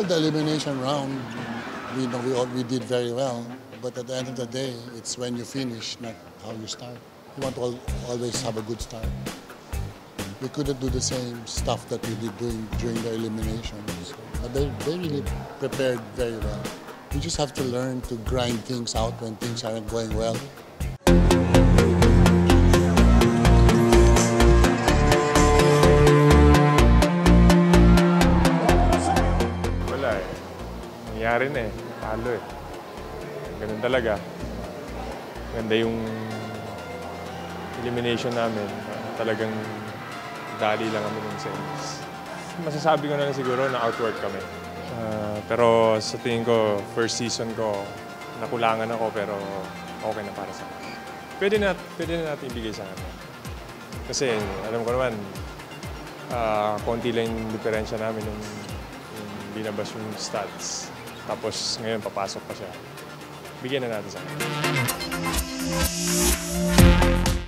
Well, the elimination round, we did very well. But at the end of the day, it's when you finish, not how you start. You want to always have a good start. We couldn't do the same stuff that we did during the elimination. So, but they really prepared very well. You just have to learn to grind things out when things aren't going well. Wala eh. Nangyari na eh. Talo eh. Ganun talaga. Ganda yung elimination namin. Talagang dali lang kami ng semis. Masasabi ko na lang siguro na outwork kami. Pero sa tingin ko, first season ko, nakulangan ako pero okay na para sa akin. Pwede na natin ibigay sa kanya. Kasi alam ko naman, konti lang yung diferensya namin nung binabas yung stats. Tapos ngayon papasok pa siya. Bigyan na natin sa kanya.